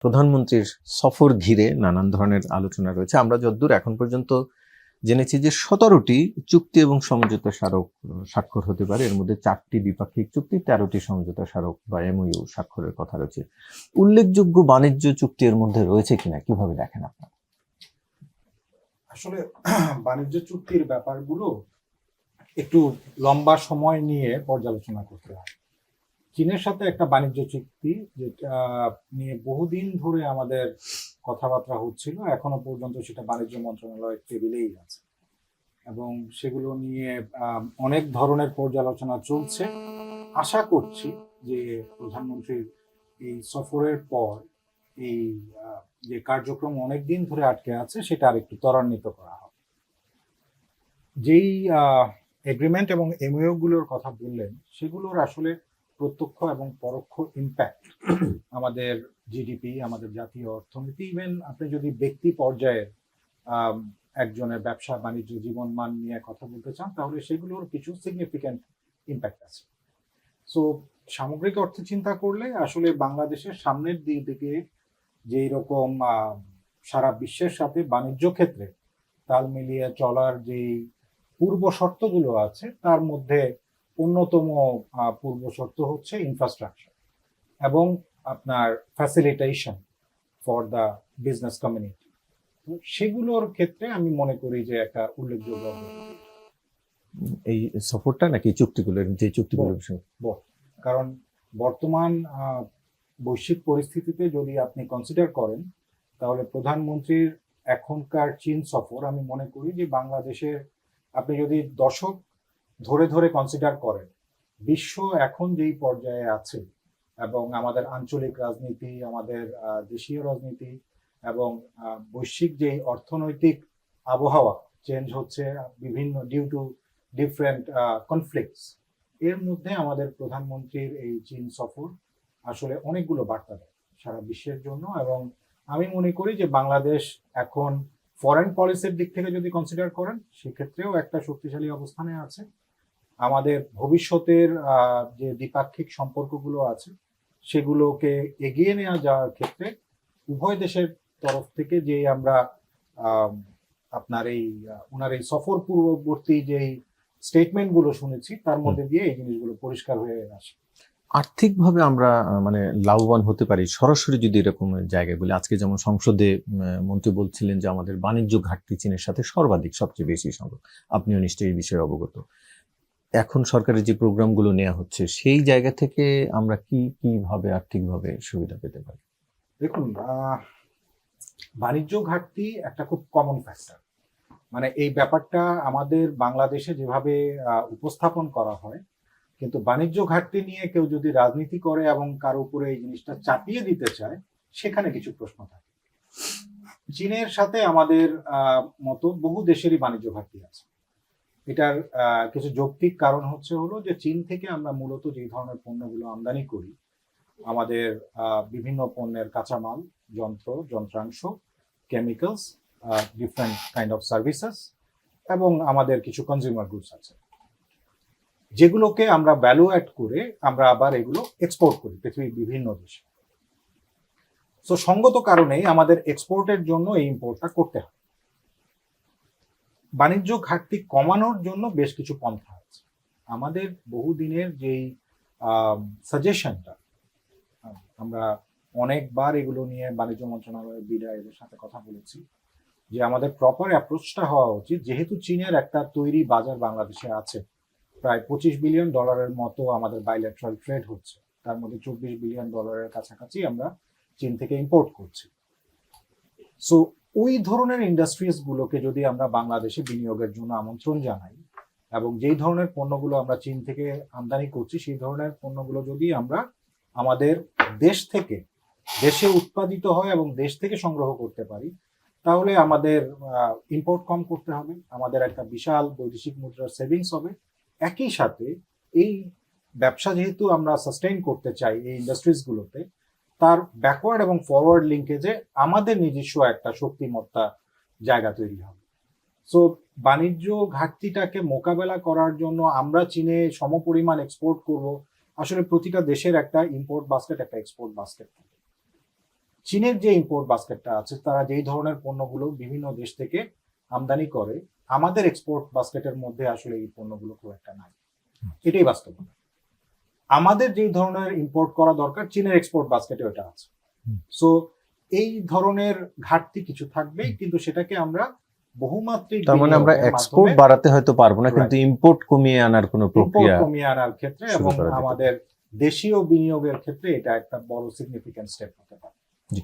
প্রধানমন্ত্রীর সফর ঘিরে নানান ধরনের আলোচনা রয়েছে। আমরা যতদূর এখন পর্যন্ত জেনেছি যে 17টি চুক্তি এবং সমঝোতা স্মারক স্বাক্ষর হতে পারে। এর মধ্যে 4টি দ্বিপাক্ষিক চুক্তি, 13টি সমঝোতা স্মারক বা এমওইউ স্বাক্ষরের কথা রয়েছে। উল্লেখযোগ্য বাণিজ্য চুক্তি এর মধ্যে রয়েছে কিনা কিভাবে দেখেন আপনারা? আসলে বাণিজ্য চুক্তির ব্যাপারগুলো একটু লম্বা সময় নিয়ে পর্যালোচনা করতে হয়। চীনের সাথে একটা বাণিজ্য চুক্তি যেটা নিয়ে বহুদিন ধরে আমাদের কথাবার্তা হচ্ছিল, এখনো পর্যন্ত সেটা বাণিজ্য মন্ত্রণালয়ের টেবিলেই আছে এবং সেগুলো নিয়ে অনেক ধরনের পর্যালোচনা চলছে। আশা করছি যে প্রধানমন্ত্রীর এই সফরের পর এই যে কার্যক্রম অনেকদিন ধরে আটকে আছে সেটা আর একটু ত্বরান্বিত করা হবে। যেই এগ্রিমেন্ট এবং এমওইউ গুলোর কথা বললেন, সেগুলোর আসলে প্রত্যক্ষ এবং পরোক্ষ ইম্প্যাক্ট আমাদের জিডিপি, আমাদের জাতীয় অর্থনীতি, ইভেন আপনি যদি ব্যক্তি পর্যায়ের একজনের ব্যবসা বাণিজ্য জীবনমান নিয়ে কথা বলতে চান, তাহলে সেগুলোর কিছু সিগনিফিক্যান্ট ইম্প্যাক্ট আছে। সো সামগ্রিক অর্থে চিন্তা করলে আসলে বাংলাদেশের সামনের দিকে যেই রকম সারা বিশ্বের সাথে বাণিজ্য ক্ষেত্রে তাল মিলিয়ে চলার যেই পূর্ব শর্তগুলো আছে, তার মধ্যে অন্যতম পূর্ব শর্ত হচ্ছে ইনফ্রাস্ট্রাকচার এবং আপনার facilitation for the business community. সেগুলোর ক্ষেত্রে আমি মনে করি যে একটা উল্লেখযোগ্য এই সফরটা নাকি চুক্তিগুলোর যে চুক্তিগুলোর বিষয়, কারণ বর্তমান বৈশ্বিক পরিস্থিতিতে যদি আপনি কনসিডার করেন, তাহলে প্রধানমন্ত্রীর এখনকার চীন সফর আমি মনে করি যে বাংলাদেশের, আপনি যদি দশক ধরে ধরে কনসিডার করেন, বিশ্ব এখন যেই পর্যায়ে আছে এবং আমাদের আঞ্চলিক রাজনীতি, আমাদের দেশীয় রাজনীতি এবং বৈশ্বিক যেই অর্থনৈতিক আবহাওয়া চেঞ্জ হচ্ছে বিভিন্ন ডিউ টু ডিফারেন্ট কনফ্লিক্টস, এর মধ্যে আমাদের প্রধানমন্ত্রীর এই চীন সফর আসলে অনেকগুলো বার্তা দেয় সারা বিশ্বের জন্য। এবং আমি মনে করি যে বাংলাদেশ এখন ফরেন পলিসির দিক থেকে যদি কনসিডার করেন, সেক্ষেত্রেও একটা শক্তিশালী অবস্থানে আছে। আমাদের ভবিষ্যতের যে দ্বিপাক্ষিক সম্পর্কগুলো আছে, সেগুলোকে এগিয়ে নেওয়া যাওয়ার ক্ষেত্রে উভয় দেশের তরফ থেকে যে আমরা আপনার এই ওনার এই সফর পূর্ববর্তী যেই স্টেটমেন্ট গুলো শুনেছি, তার মধ্যে দিয়ে এই জিনিসগুলো পরিষ্কার হয়ে আসে। আর্থিকভাবে আমরা মানে লাভবান হতে পারি সরাসরি যদি এরকম জায়গায় বলি। আজকে যেমন সংসদে মন্ত্রী বলছিলেন যে আমাদের বাণিজ্য ঘাটতি চীনের সাথে সর্বাধিক, সবচেয়ে বেশি সংখ্যক। আপনিও নিশ্চয়ই এই বিষয়ে অবগত। এখন সরকারের যে প্রোগ্রামগুলো নেওয়া হচ্ছে, সেই জায়গা থেকে আমরা কিভাবে আর্থিকভাবে সুবিধা পেতে পারি? দেখুন, বাণিজ্য ঘাটতি একটা খুব কমন ফ্যাক্টর। মানে এই ব্যাপারটা আমাদের বাংলাদেশে যেভাবে উপস্থাপন করা হয়, কিন্তু বাণিজ্য ঘাটতি নিয়ে কেউ যদি রাজনীতি করে এবং কারো উপরে এই জিনিসটা চাপিয়ে দিতে চায়, সেখানে কিছু প্রশ্ন থাকে। চীনের সাথে আমাদের মতো বহু দেশেরই বাণিজ্য ঘাটতি আছে। এটার কিছু যৌক্তিক কারণ হলো যে চীন থেকে আমরা মূলত যে ধরনের পণ্যগুলো আমদানি করি, আমাদের বিভিন্ন পণ্যের কাঁচামাল, যন্ত্রাংশ, chemicals, different kind of services এবং আমাদের কিছু কনজিউমার গুডস আছে, যেগুলোকে আমরা ভ্যালু অ্যাড করে আমরা আবার এগুলো এক্সপোর্ট করি পৃথিবীর বিভিন্ন দেশে। সো সঙ্গত কারণেই আমাদের এক্সপোর্টের জন্য এই ইম্পোর্টটা করতে হয়। বাণিজ্য ঘাটতি কমানোর জন্য বেশ কিছু পন্থা আছে। আমাদের বহুদিনের যেই সাজেশনটা, আমরা অনেকবার এগুলো নিয়ে বাণিজ্য মন্ত্রণালয়ের বিডায়ের সাথে কথা বলেছি, যে আমাদের প্রপার অ্যাপ্রোচটা হওয়া উচিত। যেহেতু চীনের একটা তৈরি বাজার বাংলাদেশে আছে, প্রায় $25 বিলিয়ন মতো আমাদের বাইল্যাটারাল ট্রেড হচ্ছে, তার মধ্যে $24 বিলিয়ন কাছাকাছি আমরা চীন থেকে ইম্পোর্ট করছি। সো ওই ধরনের ইন্ডাস্ট্রিজ গুলোকে যদি আমরা বাংলাদেশে বিনিয়োগের জন্য আমন্ত্রণ জানাই এবং যেই ধরনের পণ্যগুলো আমরা চীন থেকে আমদানি করছি, সেই ধরনের পণ্যগুলো যদি আমরা আমাদের দেশ থেকে দেশে উৎপাদিত হয় এবং দেশ থেকে সংগ্রহ করতে পারি, তাহলে আমাদের ইম্পোর্ট কম করতে হবে, আমাদের একটা বিশাল বৈদেশিক মুদ্রার সেভিংস হবে। একই সাথে এই ব্যবসা যেহেতু আমরা সাস্টেইন করতে চাই এই ইন্ডাস্ট্রিজগুলোতে, তার ব্যাকওয়ার্ড এবং ফরওয়ার্ড লিঙ্কেজে আমাদের নিজস্ব একটা শক্তিমত্তা জায়গা তৈরি হবে। সো বাণিজ্য ঘাটতিটাকে মোকাবেলা করার জন্য আমরা চীনে সমপরিমাণ এক্সপোর্ট করব, আসলে প্রতিটা দেশের একটা ইম্পোর্ট বাস্কেট, একটা এক্সপোর্ট বাস্কেট থাকে। চীনের যে ইম্পোর্ট বাস্কেটটা আছে, তারা যেই ধরনের পণ্যগুলো বিভিন্ন দেশ থেকে আমদানি করে, আমাদের এক্সপোর্ট বাস্কেটের মধ্যে আসলে এই পণ্যগুলো খুব একটা নাই। এটাই বাস্তবতা। আমাদের যেই ধরনের ইম্পোর্ট করা দরকার, চীনের এক্সপোর্ট বাস্কেটে ওটা আছে। সো এই ধরনের ঘাটতি কিছু থাকবেই, কিন্তু সেটাকে আমরা বহুমাত্রিক তার মানে আমরা বিনিয়োগের এক্সপোর্ট মাধ্যমে বাড়াতে হয়তো পারবো না, কিন্তু ইম্পোর্ট কমিয়ে আনার কোনো ইম্পোর্ট প্রক্রিয়া কমিয়ে আনার ক্ষেত্রে শুরু এবং করা যেতে পারে। আমাদের দেশীয় বিনিয়োগের ক্ষেত্রে এটা একটা বড় সিগনিফিক্যান্ট স্টেপ হতে পারে।